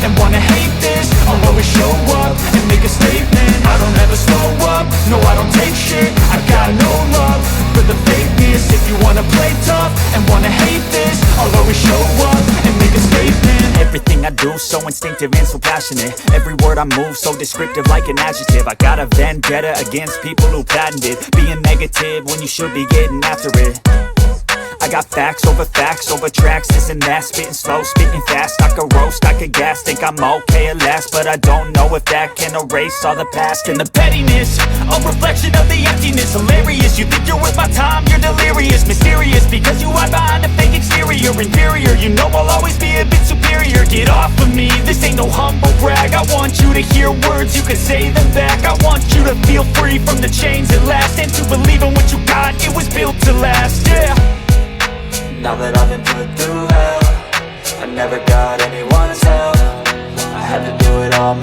and wanna hate this, I'll always show up and make a statement. I don't ever slow up, no I don't take shit. I got no love for the fakeness. If you wanna play tough and wanna hate this, I'll always show up and make a statement. Everything I do so instinctive and so passionate. Every word I move so descriptive like an adjective. I got a vendetta against people who patented being negative when you should be getting after it. I got facts over tracks, this and that. Spitting slow, spitting fast. I could roast, I could gas. Think I'm okay at last, but I don't know if that can erase all the past. And the pettiness, a reflection of the emptiness. Hilarious, you think you're worth my time, you're delirious. Mysterious, because you hide behind a fake exterior. Inferior, you know I'll always be a bit superior. Get off of me, this ain't no humble brag. I want you to hear words, you can say them back. I want you to feel free from the chains at last, and to believe in what you got, it was built to last, yeah. Now that I've been put through hell, I never got anyone's help. I had to do it all